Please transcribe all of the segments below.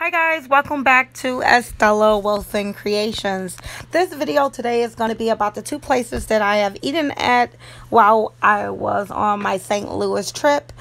Hi guys, welcome back to Estella Wilson Creations. This video today is going to be about the two places that I have eaten at while I was on my St. Louis trip.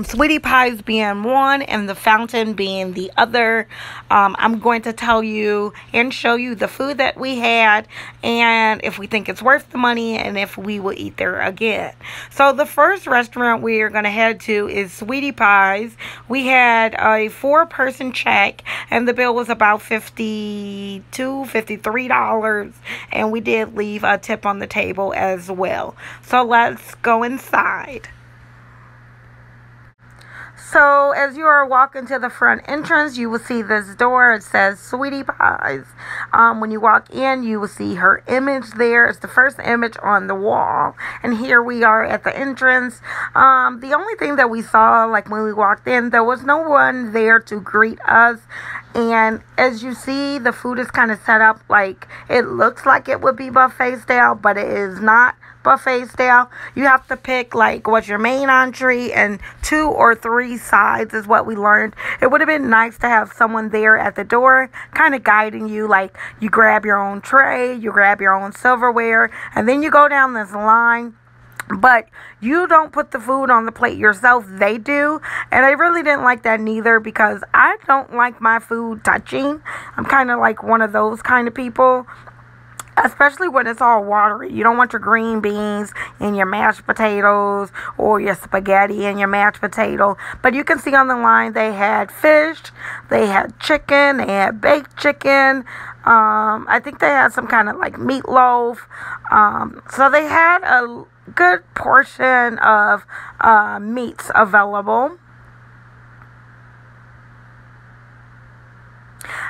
Sweetie Pies being one and the Fountain being the other. I'm going to tell you and show you the food that we had and if we think it's worth the money and if we will eat there again. So the first restaurant we are going to head to is Sweetie Pies. We had a 4-person check and the bill was about $53, and we did leave a tip on the table as well. So let's go inside. So as you are walking to the front entrance, you will see this door. It says Sweetie Pies. When you walk in, you will see her image there. It's the first image on the wall. And here we are at the entrance. The only thing that we saw, like when we walked in, there was no one there to greet us. And as you see, the food is kind of set up like it looks like it would be buffet style, but it is not buffet style. You have to pick like what's your main entree and 2 or 3 sides is what we learned. It would have been nice to have someone there at the door kind of guiding you, like you grab your own tray, you grab your own silverware, and then you go down this line. But you don't put the food on the plate yourself, they do. And I really didn't like that neither because I don't like my food touching. I'm kind of like one of those kind of people. Especially when it's all watery. You don't want your green beans and your mashed potatoes or your spaghetti and your mashed potato. But you can see on the line they had fish, they had chicken, they had baked chicken. I think they had some kind of like meatloaf. So they had a good portion of meats available.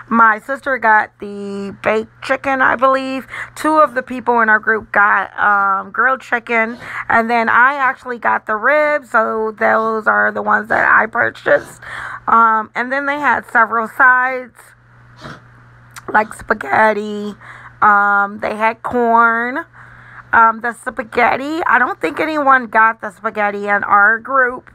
My sister got the baked chicken, I believe. 2 of the people in our group got grilled chicken. And then I actually got the ribs. So those are the ones that I purchased. And then they had several sides, like spaghetti. They had corn. The spaghetti, I don't think anyone got the spaghetti in our group.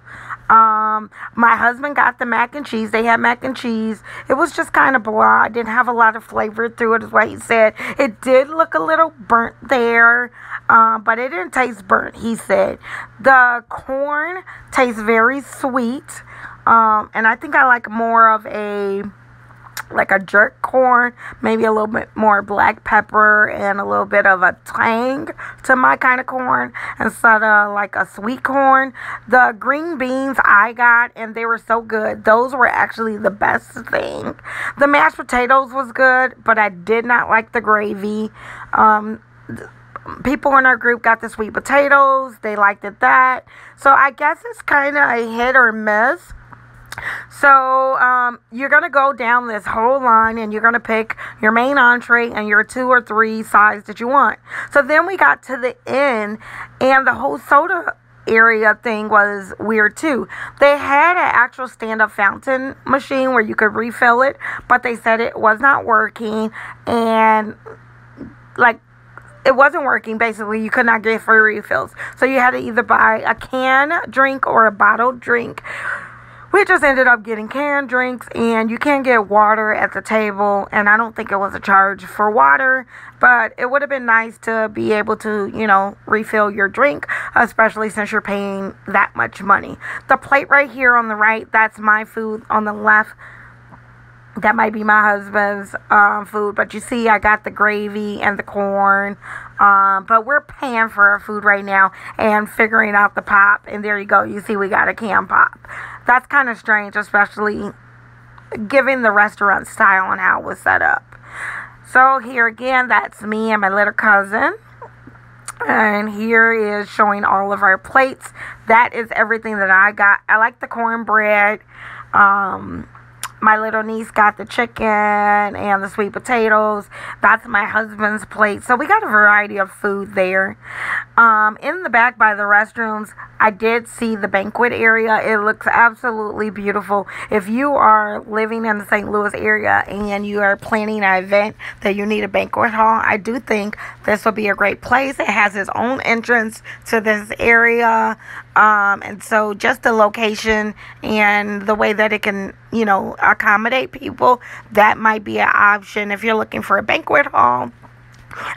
My husband got the mac and cheese. They had mac and cheese. It was just kind of blah. It didn't have a lot of flavor to it, is what he said. It did look a little burnt there, but it didn't taste burnt, he said. The corn tastes very sweet, and I think I like more of a jerk corn, maybe a little bit more black pepper and a little bit of a tang to my kind of corn instead of like a sweet corn. The green beans I got, and they were so good. Those were actually the best thing. The mashed potatoes was good, but I did not like the gravy. People in our group got the sweet potatoes. They liked that. So I guess it's kind of a hit or miss. So you're going to go down this whole line and you're going to pick your main entree and your 2 or 3 sides that you want. So then we got to the end and the whole soda area thing was weird too. They had an actual stand-up fountain machine where you could refill it, but they said it was not working and like it wasn't working. Basically, you could not get free refills. So you had to either buy a can drink or a bottled drink. We just ended up getting canned drinks, and you can get water at the table, and I don't think it was a charge for water, but it would have been nice to be able to, refill your drink, especially since you're paying that much money. The plate right here on the right, that's my food. On the left, that might be my husband's food, but you see I got the gravy and the corn, but we're paying for our food right now and figuring out the pop, and there you go. You see we got a canned pop. That's kind of strange, especially given the restaurant style and how it was set up. So here again, that's me and my little cousin. And here is showing all of our plates. That is everything that I got. I like the cornbread. My little niece got the chicken and the sweet potatoes. That's my husband's plate. So we got a variety of food there. In the back by the restrooms, I did see the banquet area. It looks absolutely beautiful. If you are living in the St. Louis area and you are planning an event that you need a banquet hall, I do think this will be a great place. It has its own entrance to this area. And so just the location and the way that it can, accommodate people, that might be an option if you're looking for a banquet hall.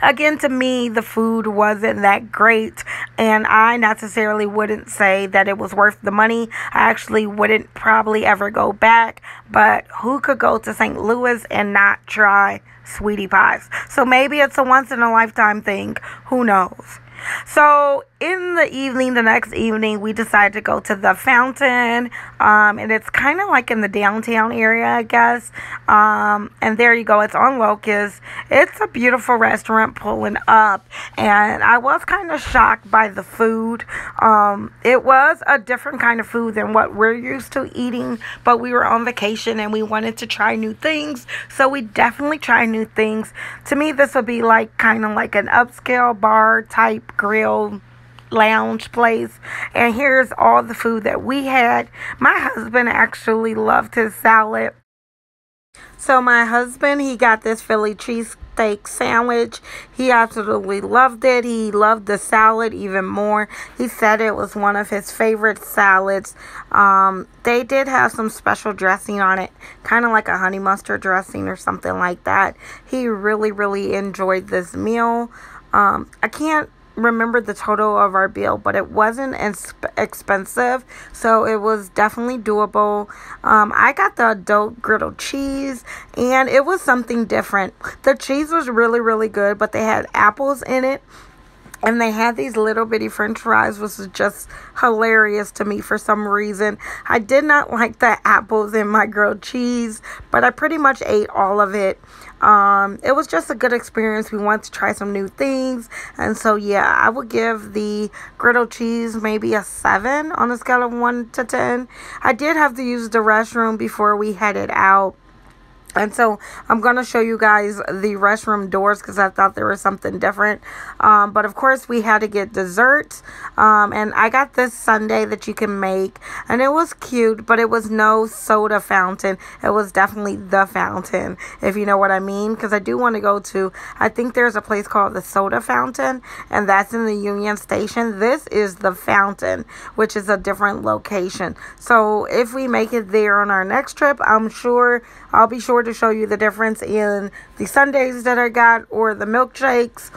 Again, to me, the food wasn't that great, and I necessarily wouldn't say that it was worth the money. I actually wouldn't probably ever go back, but who could go to St. Louis and not try sweetie pies? So maybe it's a once-in-a-lifetime thing. Who knows? So in the next evening, we decided to go to the fountain, and it's kind of like in the downtown area, I guess. And there you go. It's on Locust. It's a beautiful restaurant pulling up, and I was kind of shocked by the food. It was a different kind of food than what we're used to eating, but we were on vacation and we wanted to try new things, so we definitely tried new things. To me, this would be like kind of like an upscale bar type grill lounge place, and here's all the food that we had. My husband actually loved his salad. So my husband, he got this Philly cheesesteak sandwich. He absolutely loved it. He loved the salad even more. He said it was one of his favorite salads. They did have some special dressing on it, kind of like a honey mustard dressing or something like that. He really, really enjoyed this meal. I can't remember the total of our bill, but it wasn't as expensive, so it was definitely doable. I got the adult griddle cheese, and it was something different. The cheese was really, really good, but they had apples in it, and they had these little bitty french fries, which was just hilarious to me for some reason. I did not like the apples in my grilled cheese, but I pretty much ate all of it. It was just a good experience. We wanted to try some new things. And so, yeah, I would give the griddle cheese maybe a 7 on a scale of 1 to 10. I did have to use the restroom before we headed out. And so I'm going to show you guys the restroom doors because I thought there was something different. But of course we had to get desserts. And I got this sundae that you can make. And it was cute, but it was no soda fountain. It was definitely the fountain, if you know what I mean. Because I do want to go to, I think there's a place called the Soda Fountain. And that's in the Union Station. This is the fountain, which is a different location. So if we make it there on our next trip, I'll be sure to show you the difference in the sundaes that I got or the milkshakes.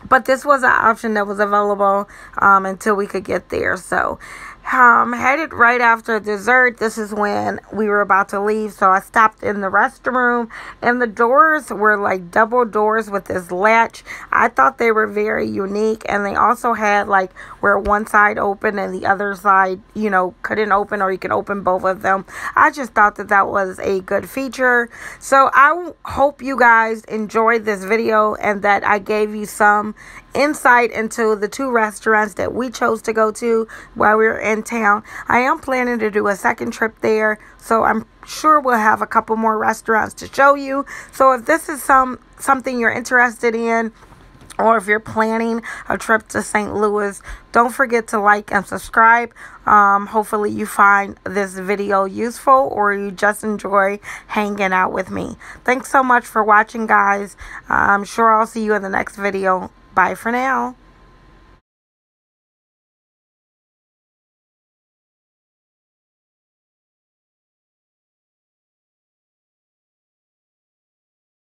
But this was an option that was available until we could get there. So headed right after dessert. This is when we were about to leave, so I stopped in the restroom, and the doors were like double doors with this latch. I thought they were very unique, and they also had like where one side opened and the other side, couldn't open, or you could open both of them. I just thought that was a good feature. So I hope you guys enjoyed this video and that I gave you some insight into the 2 restaurants that we chose to go to while we were in town. I am planning to do a second trip there, so I'm sure we'll have a couple more restaurants to show you. So if this is something you're interested in, or if you're planning a trip to St. Louis, don't forget to like and subscribe. Hopefully you find this video useful, or you just enjoy hanging out with me. Thanks so much for watching, guys. I'm sure I'll see you in the next video. Bye for now.